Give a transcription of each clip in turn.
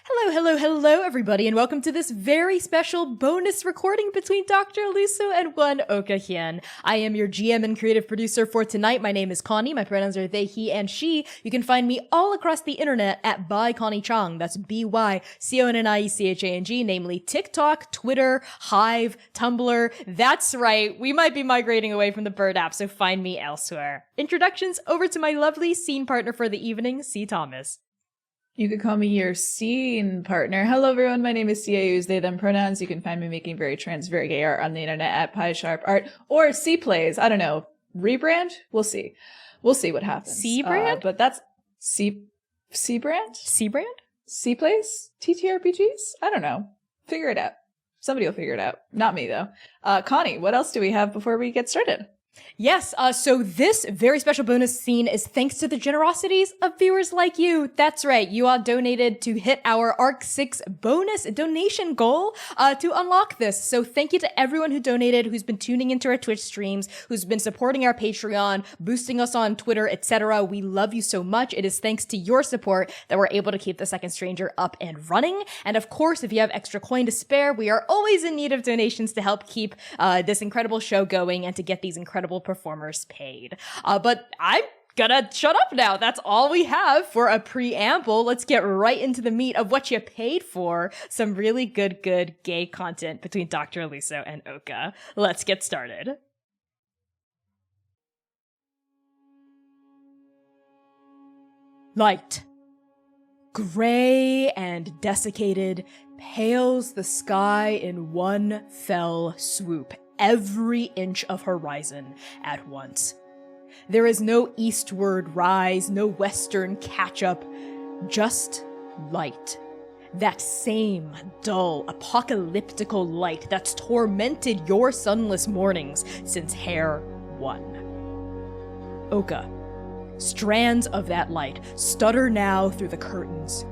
Hello, everybody, and welcome to this very special bonus recording between Dr. Oluso and one Oka Hien. I am your GM and creative producer for tonight. My name is Connie. My pronouns are they, he, and she. You can find me all across the internet at by Connie Chang. That's BYCONNIECHANG, namely TikTok, Twitter, Hive, Tumblr. That's right. We might be migrating away from the Bird app, so find me elsewhere. Introductions over to my lovely scene partner for the evening, C. Thomas. You could call me your scene partner. Hello, everyone. My name is Cia. Use they, them pronouns. You can find me making very trans, very gay art on the internet at PieSharpArt or C Plays. I don't know. Rebrand? We'll see. We'll see what happens. C brand? But that's C brand? C brand? C Plays? TTRPGs? I don't know. Figure it out. Somebody will figure it out. Not me, though. Connie, what else do we have before we get started? Yes, so this very special bonus scene is thanks to the generosities of viewers like you. That's right, you all donated to hit our Arc 6 bonus donation goal to unlock this. So thank you to everyone who donated, who's been tuning into our Twitch streams, who's been supporting our Patreon, boosting us on Twitter, etc. We love you so much. It is thanks to your support that we're able to keep The Second Stranger up and running. And of course, if you have extra coin to spare, we are always in need of donations to help keep this incredible show going and to get these incredible performers paid. But I'm gonna shut up now. That's all we have for a preamble. Let's get right into the meat of what you paid for. Some really good gay content between Dr. Oluso and Oka. Let's get started. Light, gray and desiccated, pales the sky in one fell swoop. Every inch of horizon at once. There is no eastward rise, no western catch-up, just light. That same dull, apocalyptical light that's tormented your sunless mornings since Hair 1. Oka, strands of that light stutter now through the curtains.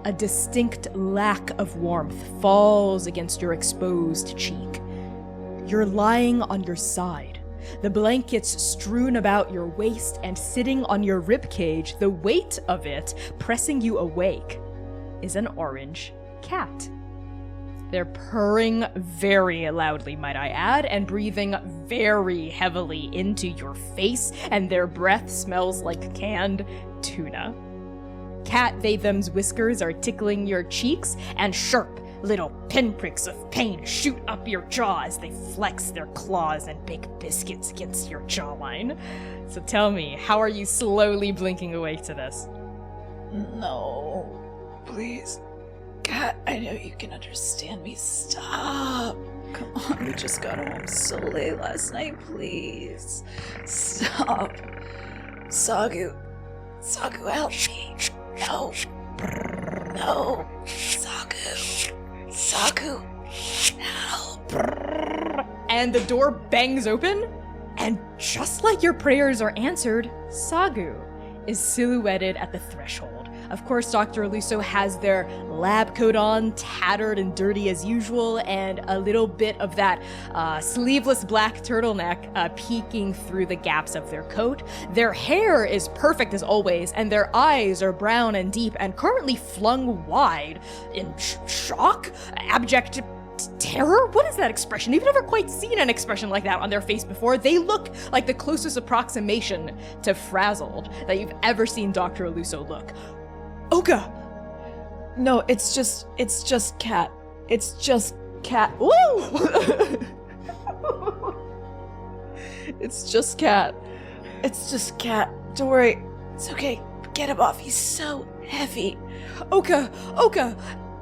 A distinct lack of warmth falls against your exposed cheek. You're lying on your side, the blankets strewn about your waist and sitting on your ribcage, the weight of it pressing you awake, is an orange cat. They're purring very loudly, might I add, and breathing very heavily into your face, and their breath smells like canned tuna. Cat they-them's whiskers are tickling your cheeks, and sharp, little pinpricks of pain shoot up your jaw as they flex their claws and bake biscuits against your jawline. So tell me, how are you slowly blinking away to this? No. Please. Cat, I know you can understand me. Stop. Come on, we just got home so late last night. Please. Stop. Sagu, help me. No. No. Sagu, help. And the door bangs open, and just like your prayers are answered, Sagu is silhouetted at the threshold. Of course, Dr. Oluso has their lab coat on, tattered and dirty as usual, and a little bit of that sleeveless black turtleneck peeking through the gaps of their coat. Their hair is perfect as always, and their eyes are brown and deep and currently flung wide in shock, abject terror? What is that expression? You've never quite seen an expression like that on their face before. They look like the closest approximation to frazzled that you've ever seen Dr. Oluso look. Oka! No, it's just cat. It's just cat. Woo! It's just cat. It's just cat. Don't worry. It's okay. Get him off. He's so heavy. Oka!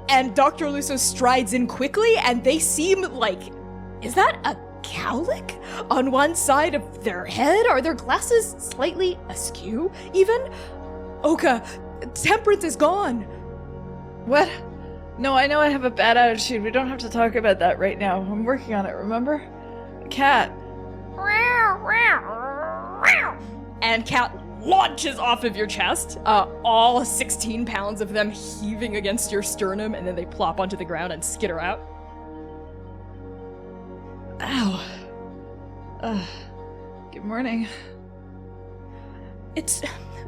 And Dr. Oluso strides in quickly, and they seem like... Is that a cowlick on one side of their head? Are their glasses slightly askew, even? Oka, Temperance is gone. What? No, I know I have a bad attitude. We don't have to talk about that right now. I'm working on it, remember? Cat. And Cat launches off of your chest, all 16 pounds of them heaving against your sternum, and then they plop onto the ground and skitter out. Ow. Good morning. It's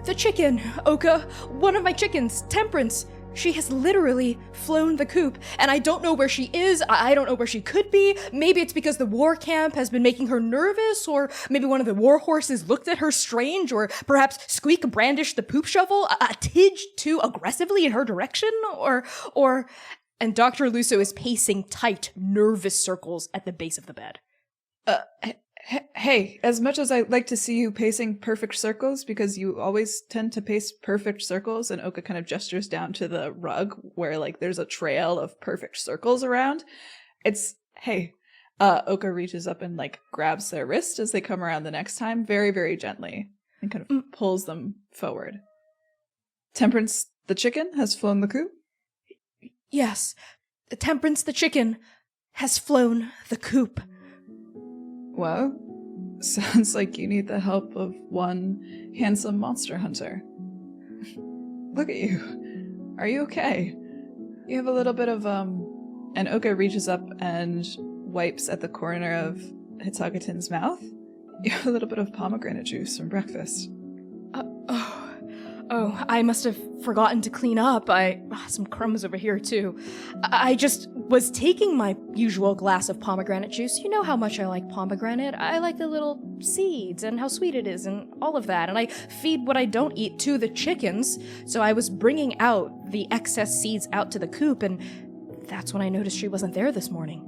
the chicken, Oka. One of my chickens, Temperance. She has literally flown the coop, and I don't know where she is. I don't know where she could be. Maybe it's because the war camp has been making her nervous, or maybe one of the war horses looked at her strange, or perhaps Squeak brandished the poop shovel a tidge too aggressively in her direction, or... And Dr. Oluso is pacing tight, nervous circles at the base of the bed. Hey, as much as I like to see you pacing perfect circles, because you always tend to pace perfect circles, and Oka kind of gestures down to the rug where, like, there's a trail of perfect circles around. Oka reaches up and, like, grabs their wrist as they come around the next time, very, very gently, and kind of pulls them forward. Temperance the chicken has flown the coop? Yes, Temperance the chicken has flown the coop. Well, sounds like you need the help of one handsome monster hunter. Look at you. Are you okay? You have a little bit of, And Oka reaches up and wipes at the corner of Hitagaten's mouth. You have a little bit of pomegranate juice from breakfast. Oh, I must have forgotten to clean up. Some crumbs over here, too. I just was taking my usual glass of pomegranate juice. You know how much I like pomegranate. I like the little seeds and how sweet it is and all of that. And I feed what I don't eat to the chickens. So I was bringing out the excess seeds out to the coop, and that's when I noticed she wasn't there this morning.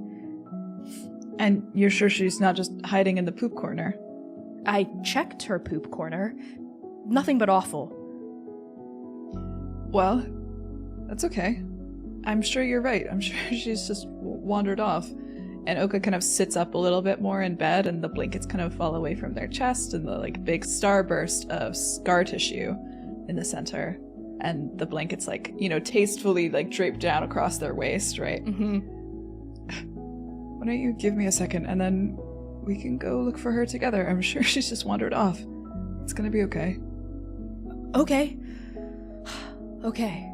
And you're sure she's not just hiding in the poop corner? I checked her poop corner. Nothing but awful. Well, that's okay. I'm sure you're right. I'm sure she's just wandered off. And Oka kind of sits up a little bit more in bed, and the blankets kind of fall away from their chest, and the, like, big starburst of scar tissue in the center. And the blankets, like, you know, tastefully, like, draped down across their waist, right? Mm-hmm. Why don't you give me a second, and then we can go look for her together. I'm sure she's just wandered off. It's gonna be okay. Okay. Okay.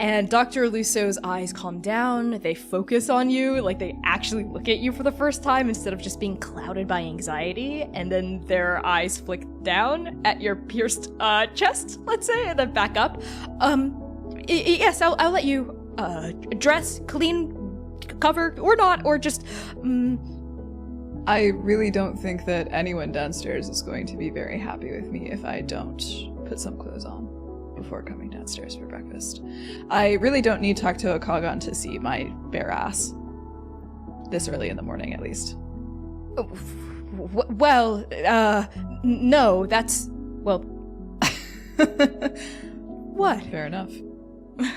And Dr. Oluso's eyes calm down, they focus on you, like they actually look at you for the first time instead of just being clouded by anxiety, and then their eyes flick down at your pierced chest, let's say, and then back up. Yes, I'll let you dress, clean, cover, or not, or just... I really don't think that anyone downstairs is going to be very happy with me if I don't put some clothes on before coming downstairs for breakfast. I really don't need Takto Akagon to see my bare ass. This early in the morning, at least. Well, no, that's... well... What? Fair enough.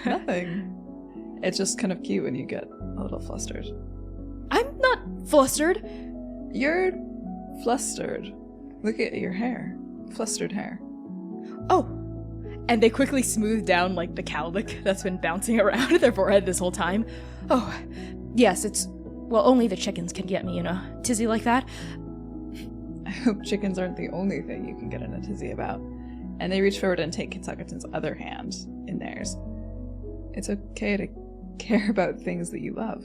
Nothing. It's just kind of cute when you get a little flustered. I'm not flustered. You're flustered. Look at your hair. Flustered hair. Oh. And they quickly smooth down, like, the cowlick that's been bouncing around their forehead this whole time. Oh, yes, it's... well, only the chickens can get me in a tizzy like that. I hope chickens aren't the only thing you can get in a tizzy about. And they reach forward and take Kitagaten's other hand in theirs. It's okay to care about things that you love.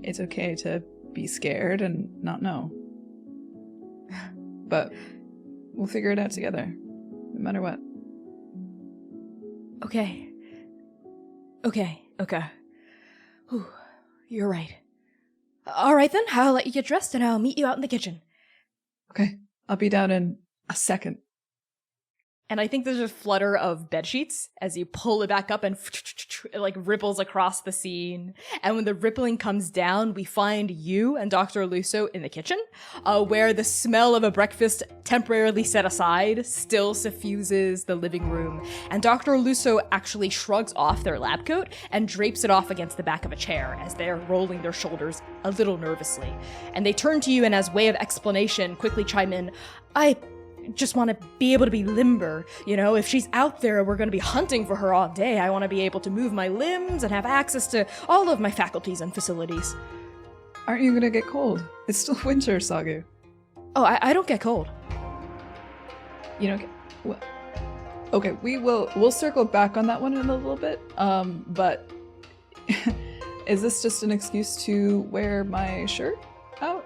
It's okay to be scared and not know. But we'll figure it out together, no matter what. Okay. Whew, you're right. All right then, I'll let you get dressed and I'll meet you out in the kitchen. Okay, I'll be down in a second. And I think there's a flutter of bedsheets as you pull it back up and it like ripples across the scene. And when the rippling comes down, we find you and Dr. Oluso in the kitchen, where the smell of a breakfast temporarily set aside still suffuses the living room. And Dr. Oluso actually shrugs off their lab coat and drapes it off against the back of a chair as they're rolling their shoulders a little nervously. And they turn to you and as way of explanation quickly chime in, I just want to be able to be limber. You know, if she's out there, we're going to be hunting for her all day. I want to be able to move my limbs and have access to all of my faculties and facilities. Aren't you going to get cold? It's still winter, Sagu. Oh, I don't get cold. You don't get... well, okay, we'll circle back on that one in a little bit. But is this just an excuse to wear my shirt out?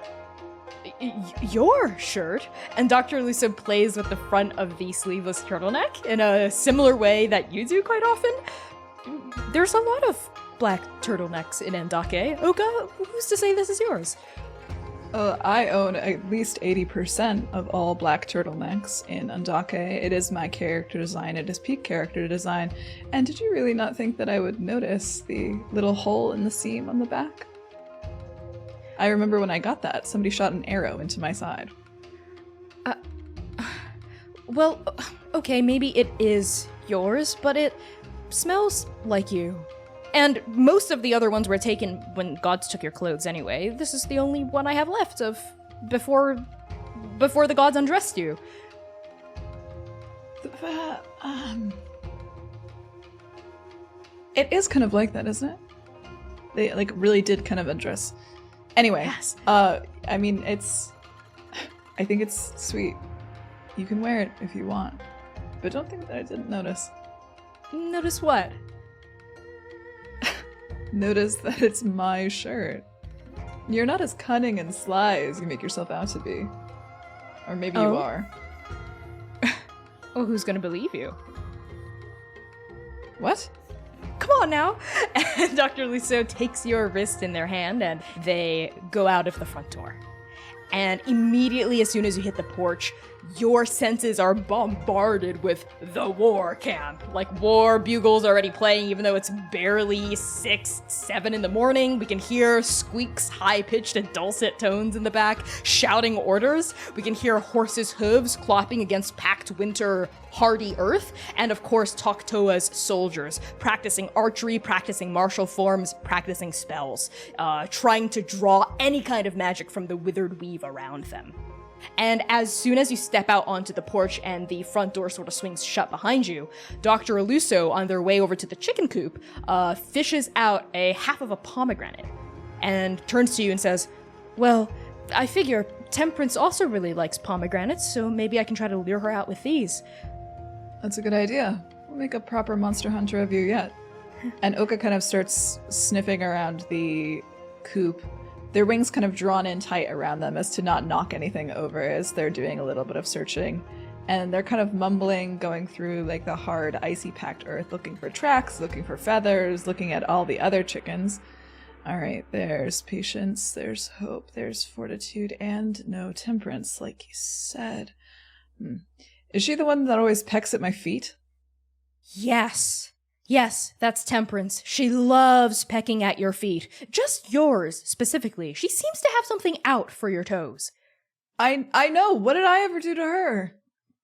Your shirt? And Dr. Oluso plays with the front of the sleeveless turtleneck in a similar way that you do quite often. There's a lot of black turtlenecks in Endake. Oka, who's to say this is yours? I own at least 80% of all black turtlenecks in Andake. It is my character design. It is peak character design. And did you really not think that I would notice the little hole in the seam on the back? I remember when I got that, somebody shot an arrow into my side. Well, okay, maybe it is yours, but it smells like you. And most of the other ones were taken when gods took your clothes anyway. This is the only one I have left of before the gods undressed you. It is kind of like that, isn't it? They like really did kind of undress. Anyway, Yes. I mean, I think it's sweet. You can wear it if you want, but don't think that I didn't notice. Notice what? Notice that it's my shirt. You're not as cunning and sly as you make yourself out to be. Or maybe you are. Well, who's gonna believe you? What? Come on now! And Dr. Oluso takes your wrist in their hand and they go out of the front door. And immediately as soon as you hit the porch, your senses are bombarded with the war camp. Like war bugles already playing even though it's barely 6, 7 in the morning. We can hear squeaks, high-pitched and dulcet tones in the back, shouting orders. We can hear horses' hooves clopping against packed winter hardy earth. And of course, Toktoa's soldiers practicing archery, practicing martial forms, practicing spells, trying to draw any kind of magic from the withered weave around them. And as soon as you step out onto the porch and the front door sort of swings shut behind you, Dr. Oluso, on their way over to the chicken coop, fishes out a half of a pomegranate and turns to you and says, "Well, I figure Temperance also really likes pomegranates, so maybe I can try to lure her out with these." That's a good idea. We'll make a proper monster hunter of you yet. And Oka kind of starts sniffing around the coop, their wings kind of drawn in tight around them as to not knock anything over as they're doing a little bit of searching. And they're kind of mumbling, going through like the hard, icy packed earth, looking for tracks, looking for feathers, looking at all the other chickens. All right, there's patience, there's hope, there's fortitude, and no temperance, like you said. Is she the one that always pecks at my feet? Yes, that's Temperance. She loves pecking at your feet. Just yours, specifically. She seems to have something out for your toes. I know. What did I ever do to her?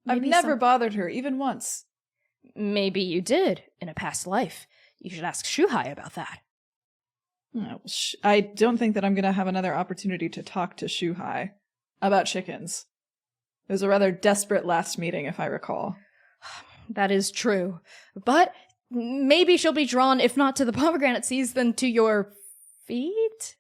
I've Maybe never bothered her, even once. Maybe you did, in a past life. You should ask Shuhai about that. Oh, I don't think that I'm going to have another opportunity to talk to Shuhai about chickens. It was a rather desperate last meeting, if I recall. That is true. But maybe she'll be drawn, if not to the pomegranate seeds, then to your feet?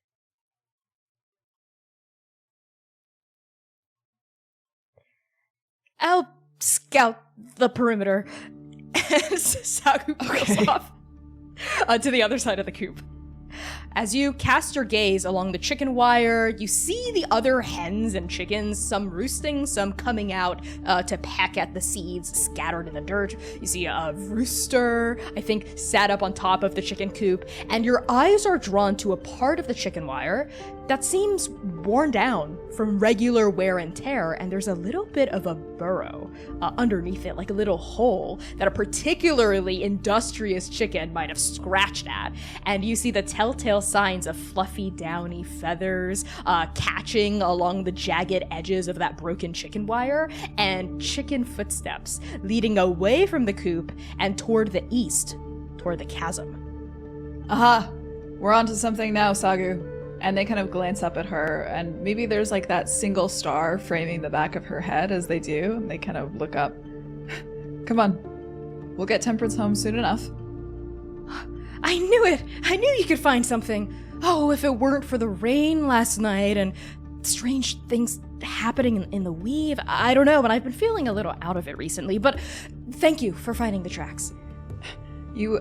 I'll scout the perimeter. And Sagu goes off to the other side of the coop. As you cast your gaze along the chicken wire, you see the other hens and chickens, some roosting, some coming out to peck at the seeds scattered in the dirt. You see a rooster, I think, sat up on top of the chicken coop, and your eyes are drawn to a part of the chicken wire that seems worn down from regular wear and tear, and there's a little bit of a burrow underneath it, like a little hole that a particularly industrious chicken might have scratched at. And you see the telltale signs of fluffy, downy feathers catching along the jagged edges of that broken chicken wire, and chicken footsteps leading away from the coop and toward the east, toward the chasm. Aha! We're onto something now, Sagu. And they kind of glance up at her, and maybe there's like that single star framing the back of her head as they do, and they kind of look up. Come on. We'll get Temperance home soon enough. I knew it! I knew you could find something! Oh, if it weren't for the rain last night and strange things happening in the weave, I don't know, but I've been feeling a little out of it recently, but thank you for finding the tracks.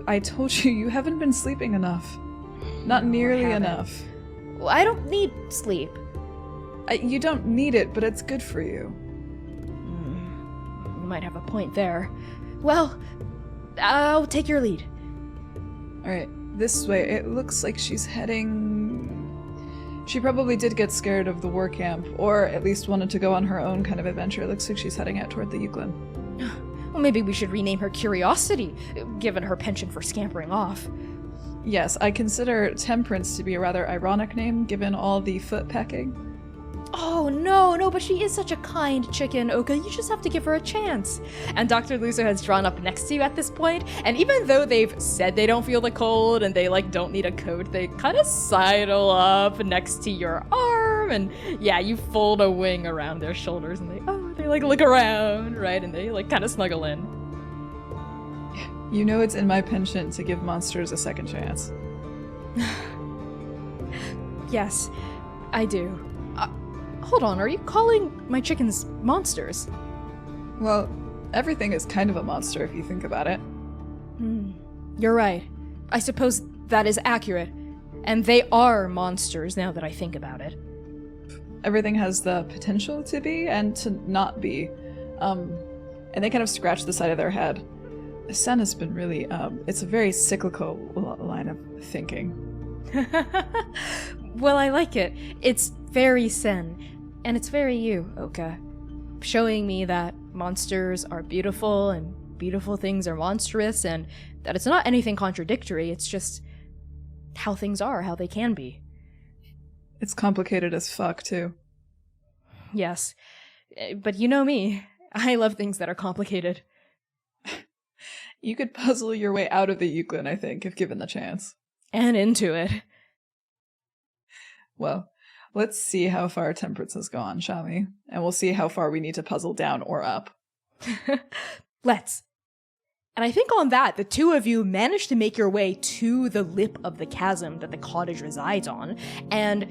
I told you, you haven't been sleeping enough. Not nearly enough. Well, I don't need sleep. You don't need it, but it's good for you. You might have a point there. Well, I'll take your lead. All Alright, this way. It looks like she's heading... She probably did get scared of the war camp, or at least wanted to go on her own kind of adventure. It looks like she's heading out toward the Euclid. Well, maybe we should rename her Curiosity, given her penchant for scampering off. Yes, I consider Temperance to be a rather ironic name, given all the foot pecking. Oh, no, but she is such a kind chicken, Oka. You just have to give her a chance. And Dr. Oluso has drawn up next to you at this point, and even though they've said they don't feel the cold and they, don't need a coat, they kind of sidle up next to your arm, and yeah, you fold a wing around their shoulders, and they look around, right? And they, kind of snuggle in. You know it's in my penchant to give monsters a second chance. Yes, I do. Hold on, are you calling my chickens monsters? Well, everything is kind of a monster if you think about it. You're right. I suppose that is accurate. And they are monsters now that I think about it. Everything has the potential to be and to not be. And they kind of scratch the side of their head. Sen has been really, it's a very cyclical line of thinking. Well, I like it. It's very Sen. And it's very you, Oka. Showing me that monsters are beautiful and beautiful things are monstrous, and that it's not anything contradictory, it's just how things are, how they can be. It's complicated as fuck, too. Yes. But you know me. I love things that are complicated. You could puzzle your way out of the Euclid, I think, if given the chance. And into it. Well, let's see how far Temperance has gone, shall we? And we'll see how far we need to puzzle down or up. Let's. And I think on that, the two of you manage to make your way to the lip of the chasm that the cottage resides on, and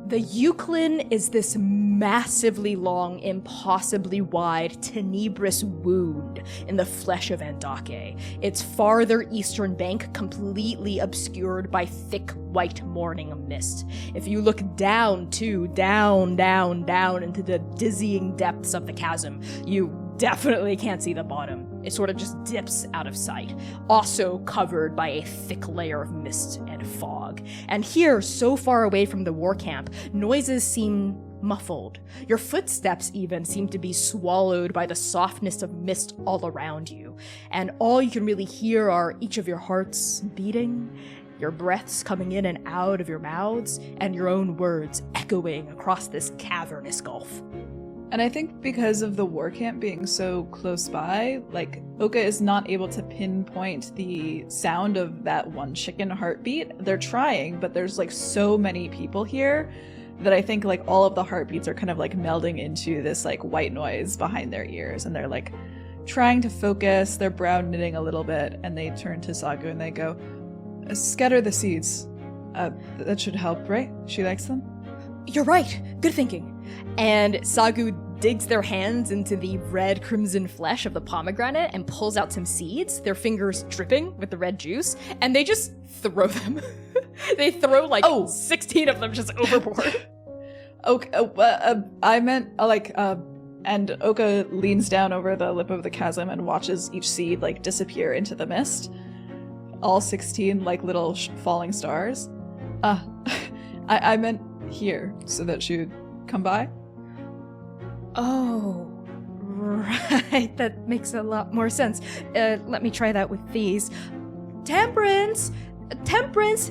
the Euclid is this massively long, impossibly wide, tenebrous wound in the flesh of Andake, its farther eastern bank completely obscured by thick white morning mist. If you look down into the dizzying depths of the chasm, you definitely can't see the bottom. It sort of just dips out of sight, also covered by a thick layer of mist and fog. And here, so far away from the war camp, noises seem muffled. Your footsteps even seem to be swallowed by the softness of mist all around you. And all you can really hear are each of your hearts beating, your breaths coming in and out of your mouths, and your own words echoing across this cavernous gulf. And I think because of the war camp being so close by, Oka is not able to pinpoint the sound of that one chicken heartbeat. They're trying, but there's so many people here that I think all of the heartbeats are kind of melding into this white noise behind their ears, and they're trying to focus, they're brow knitting a little bit, and they turn to Sagu and they go, "Scatter the seeds. That should help, right? She likes them?" You're right. Good thinking. And Sagu digs their hands into the red crimson flesh of the pomegranate and pulls out some seeds, their fingers dripping with the red juice, and they just throw them. They throw 16 of them just overboard. Okay, I meant and Oka leans down over the lip of the chasm and watches each seed disappear into the mist. All 16 little falling stars. I meant here, so that she would come by. Oh, right. That makes a lot more sense. Let me try that with these. Temperance! Temperance!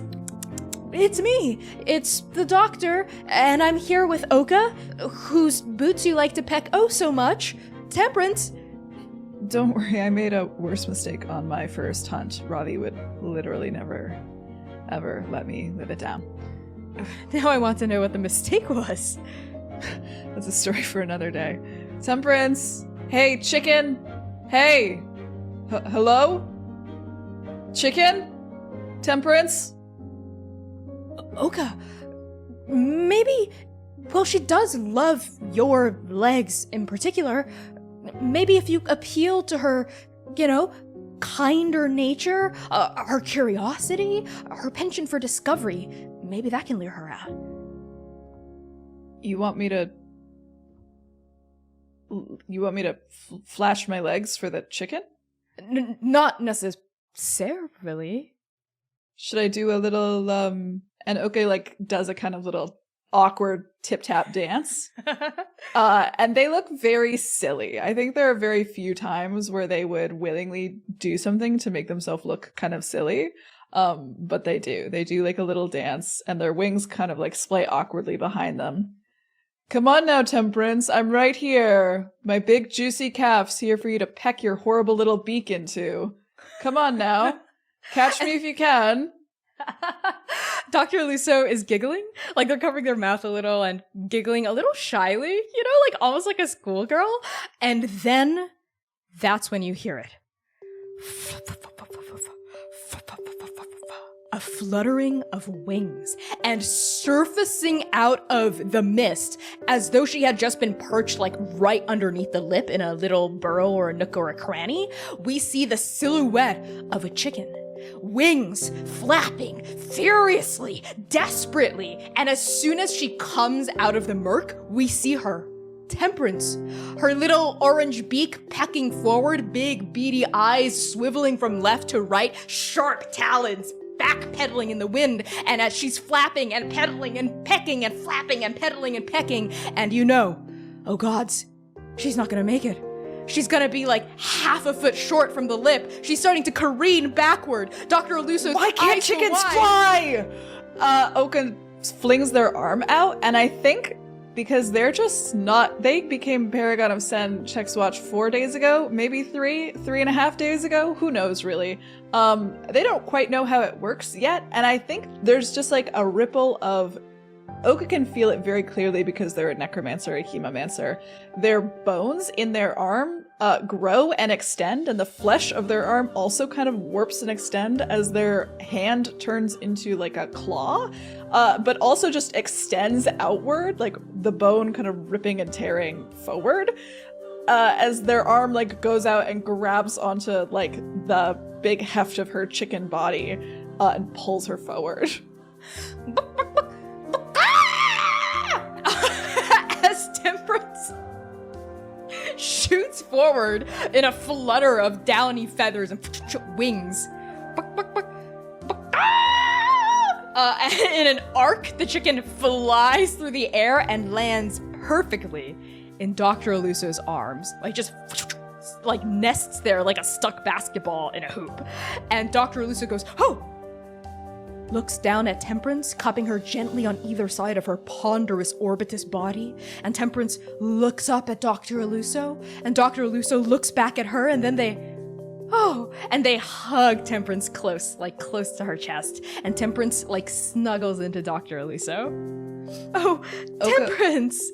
It's me! It's the doctor, and I'm here with Oka, whose boots you like to peck oh so much. Temperance! Don't worry, I made a worse mistake on my first hunt. Ravi would literally never, ever let me live it down. Now I want to know what the mistake was. That's a story for another day. Temperance! Hey, chicken! Hey! Hello? Chicken? Temperance? Oka, maybe... Well, she does love your legs in particular. Maybe if you appeal to her, kinder nature, her curiosity, her penchant for discovery, maybe that can lure her out. You want me to flash my legs for the chicken? Not necessarily. Should I do a little, and Oka, like, does a kind of little awkward tip-tap dance. And they look very silly. I think there are very few times where they would willingly do something to make themselves look kind of silly. But they do. They do, like, a little dance, and their wings kind of, like, splay awkwardly behind them. Come on now, Temperance. I'm right here. My big, juicy calf's here for you to peck your horrible little beak into. Come on now. Catch me if you can. Dr. Oluso is giggling, like they're covering their mouth a little and giggling a little shyly, you know, like almost like a schoolgirl. And then that's when you hear it. A fluttering of wings, and surfacing out of the mist, as though she had just been perched like right underneath the lip in a little burrow or a nook or a cranny, we see the silhouette of a chicken. Wings flapping furiously, desperately, and as soon as she comes out of the murk, we see her. Temperance, her little orange beak pecking forward, big beady eyes swiveling from left to right, sharp talons backpedaling in the wind, and as she's flapping and pedaling and pecking and flapping and pedaling and pecking, and you know, oh gods, she's not gonna make it. She's gonna be like half a foot short from the lip. She's starting to careen backward. Dr. Oluso's Why can't eyes chickens go wide. fly? Oka flings their arm out, and I think because they're just not, they became Paragon of Sen Chex Watch 4 days ago, maybe 3.5 days ago, who knows really. They don't quite know how it works yet, and I think there's just like a ripple of, Oka can feel it very clearly because they're a necromancer, a hemomancer. Their bones in their arm grow and extend, and the flesh of their arm also kind of warps and extend as their hand turns into like a claw, but also just extends outward, like the bone kind of ripping and tearing forward, as their arm like goes out and grabs onto like the big heft of her chicken body and pulls her forward. As Temperance shoots forward in a flutter of downy feathers and wings. In an arc, the chicken flies through the air and lands perfectly in Dr. Oluso's arms. Like just like nests there like a stuck basketball in a hoop. And Dr. Oluso goes, "Oh!" Looks down at Temperance, cupping her gently on either side of her ponderous orbitus body, and Temperance looks up at Dr. Oluso, and Dr. Oluso looks back at her, and then they hug Temperance close to her chest, and Temperance like snuggles into Dr. Oluso. Oh, Temperance!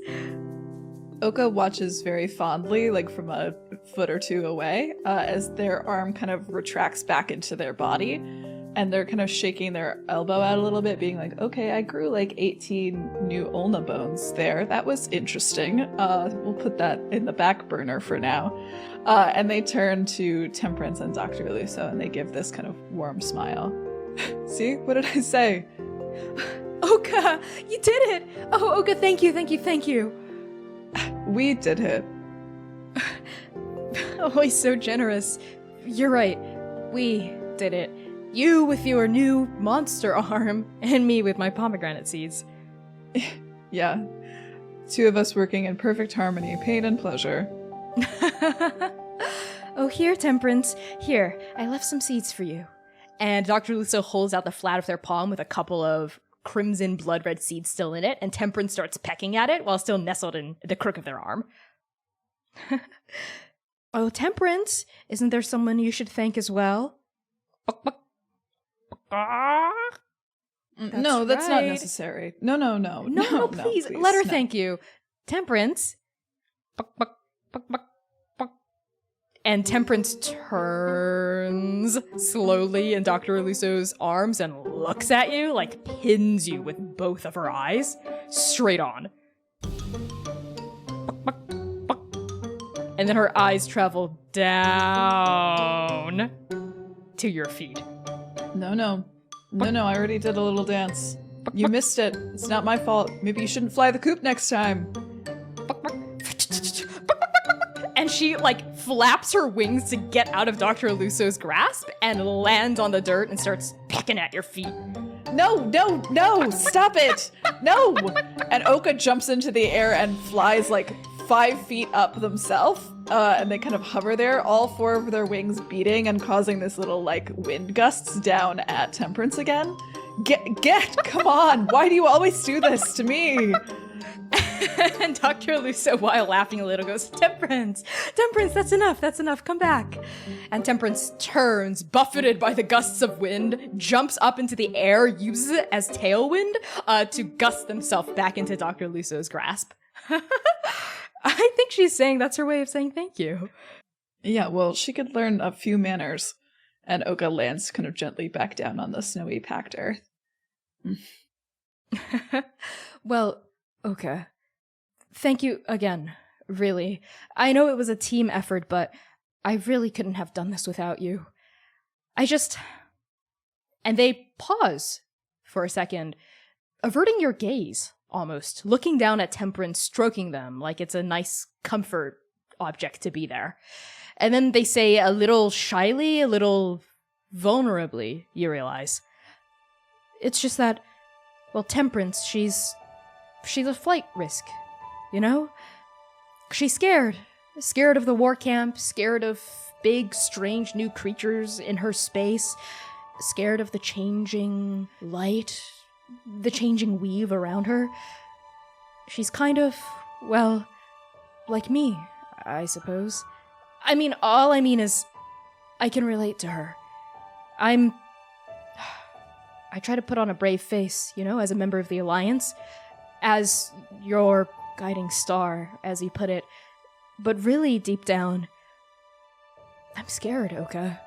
Oka watches very fondly, like from a foot or two away, as their arm kind of retracts back into their body. And they're kind of shaking their elbow out a little bit, being like, okay, I grew like 18 new ulna bones there. That was interesting. We'll put that in the back burner for now. And they turn to Temperance and Dr. Oluso, and they give this kind of warm smile. See? What did I say? Oka, you did it! Oh, Oka, thank you. We did it. Oh, he's so generous. You're right. We did it. You with your new monster arm, and me with my pomegranate seeds. Yeah. Two of us working in perfect harmony, pain and pleasure. Oh, here, Temperance. Here, I left some seeds for you. And Dr. Oluso holds out the flat of their palm with a couple of crimson blood red seeds still in it, and Temperance starts pecking at it while still nestled in the crook of their arm. Oh, Temperance, isn't there someone you should thank as well? No, that's not necessary. No, please, let her thank you. Temperance. And Temperance turns slowly in Dr. Oluso's arms and looks at you, like pins you with both of her eyes, straight on. And then her eyes travel down to your feet. No, I already did a little dance. You missed it. It's not my fault. Maybe you shouldn't fly the coop next time. And she, like, flaps her wings to get out of Dr. Oluso's grasp and lands on the dirt and starts pecking at your feet. No, stop it. No. And Oka jumps into the air and flies like 5 feet up themselves. And they kind of hover there, all 4 of their wings beating and causing this little like wind gusts down at Temperance again. Come on. Why do you always do this to me? And Dr. Oluso, while laughing a little, goes, Temperance, that's enough, come back. And Temperance turns, buffeted by the gusts of wind, jumps up into the air, uses it as tailwind to gust themselves back into Dr. Oluso's grasp. I think she's saying that's her way of saying thank you. Yeah, well, she could learn a few manners. And Oka lands kind of gently back down on the snowy packed earth. Well, Oka, thank you again, really. I know it was a team effort, but I really couldn't have done this without you. And they pause for a second, averting your gaze, almost, looking down at Temperance, stroking them like it's a nice comfort object to be there. And then they say a little shyly, a little vulnerably, you realize. It's just that, well, Temperance, she's a flight risk, you know? She's scared. Scared of the war camp, scared of big, strange new creatures in her space, scared of the changing light, the changing weave around her. She's kind of, well, like me, I suppose. All I mean is, I can relate to her. I try to put on a brave face, you know, as a member of the Alliance, as your guiding star, as you put it. But really, deep down, I'm scared, Oka.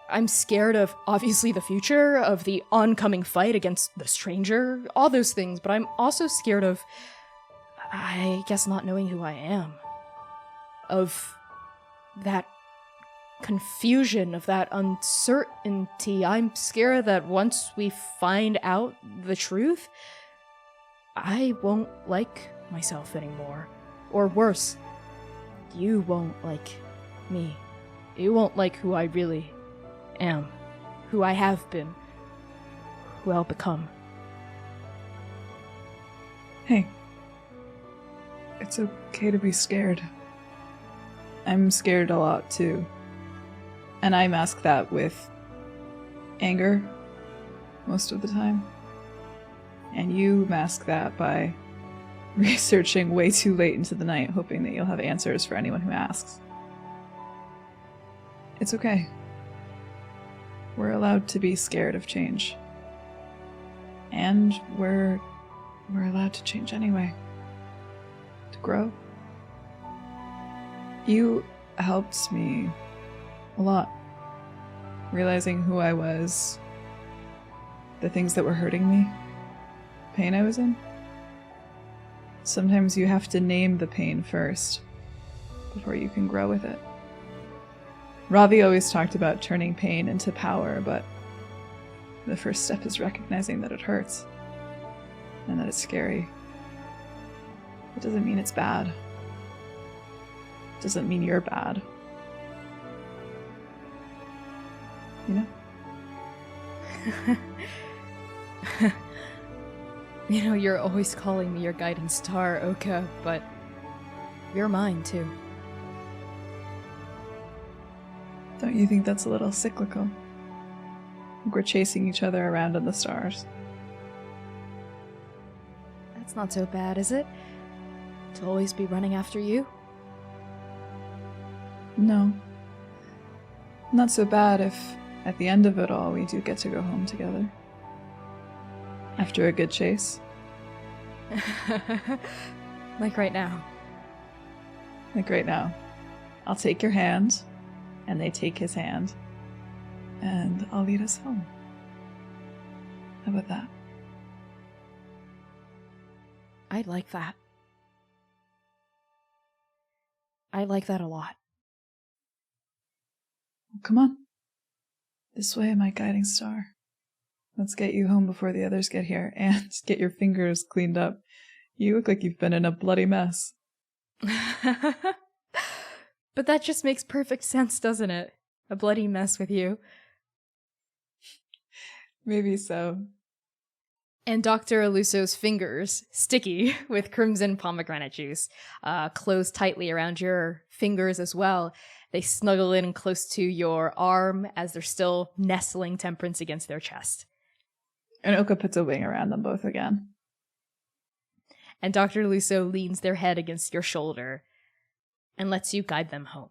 I'm scared of, obviously, the future, of the oncoming fight against the stranger, all those things, but I'm also scared of, I guess, not knowing who I am. Of that confusion, of that uncertainty. I'm scared that once we find out the truth, I won't like myself anymore. Or worse, you won't like me. You won't like who I really am, who I have been, who I'll become. Hey, it's okay to be scared. I'm scared a lot too. And I mask that with anger most of the time. And you mask that by researching way too late into the night, hoping that you'll have answers for anyone who asks. It's okay. We're allowed to be scared of change. And we're allowed to change anyway. To grow. You helped me a lot. Realizing who I was, the things that were hurting me, pain I was in. Sometimes you have to name the pain first, before you can grow with it. Ravi always talked about turning pain into power, but the first step is recognizing that it hurts, and that it's scary. It doesn't mean it's bad. It doesn't mean you're bad. You know? You know, you're always calling me your guiding star, Oka, but you're mine too. Don't you think that's a little cyclical? Like we're chasing each other around in the stars. That's not so bad, is it? To always be running after you? No. Not so bad if, at the end of it all, we do get to go home together. After a good chase. Like right now. Like right now. I'll take your hand, and they take his hand, and I'll lead us home. How about that? I'd like that. I like that a lot. Come on. This way, my guiding star. Let's get you home before the others get here, and get your fingers cleaned up. You look like you've been in a bloody mess. But that just makes perfect sense, doesn't it? A bloody mess with you. Maybe so. And Dr. Oluso's fingers, sticky with crimson pomegranate juice, close tightly around your fingers as well. They snuggle in close to your arm as they're still nestling Temperance against their chest. And Oka puts a wing around them both again. And Dr. Oluso leans their head against your shoulder and lets you guide them home.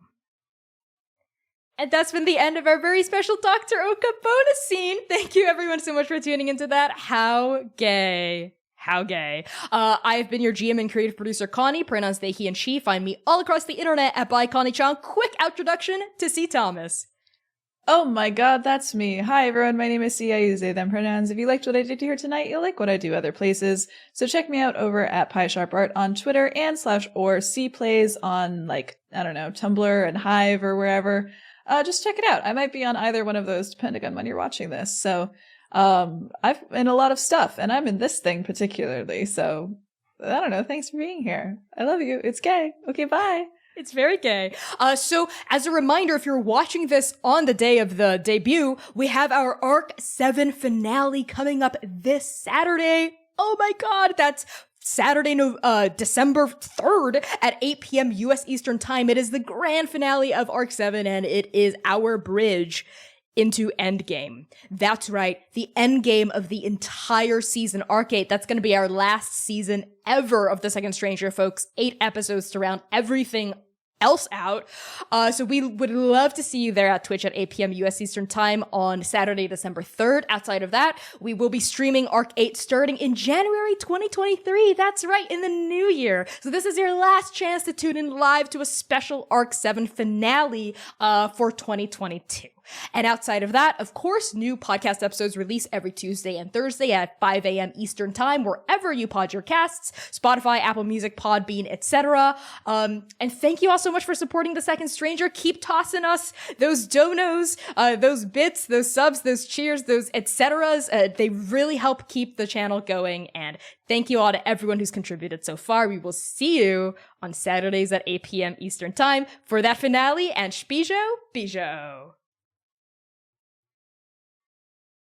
And that's been the end of our very special Dr. Oka bonus scene. Thank you everyone so much for tuning into that. How gay. How gay. I've been your GM and creative producer, Connie, pronouns they, he, and she. Find me all across the internet at by Connie Chong. Quick introduction to C. Thomas. Oh my god, that's me. Hi everyone, my name is C. I use they, them pronouns. If you liked what I did here tonight, you'll like what I do other places. So check me out over at PieSharpArt on Twitter and /or CPlays on, like, I don't know, Tumblr and Hive or wherever. Just check it out. I might be on either one of those depending on when you're watching this. So, I've in a lot of stuff and I'm in this thing particularly. So, I don't know. Thanks for being here. I love you. It's gay. Okay, bye. It's very gay. So as a reminder, if you're watching this on the day of the debut, we have our Arc 7 finale coming up this Saturday. Oh my god, that's Saturday, December 3rd at 8 p.m. U.S. Eastern Time. It is the grand finale of Arc 7, and it is our bridge into Endgame. That's right, the endgame of the entire season, Arc 8. That's going to be our last season ever of The Second Stranger, folks. 8 episodes to round everything else out. So we would love to see you there at Twitch at 8 p.m. U.S. Eastern Time on Saturday, December 3rd. Outside of that, we will be streaming Arc 8 starting in January 2023. That's right, in the new year. So this is your last chance to tune in live to a special Arc 7 finale for 2022. And outside of that, of course, new podcast episodes release every Tuesday and Thursday at 5 a.m. Eastern Time, wherever you pod your casts, Spotify, Apple Music, Podbean, etc. And thank you all so much for supporting The Second Stranger. Keep tossing us those donos, those bits, those subs, those cheers, those etceteras. They really help keep the channel going. And thank you all to everyone who's contributed so far. We will see you on Saturdays at 8 p.m. Eastern Time for that finale. And Spijo, Bijo.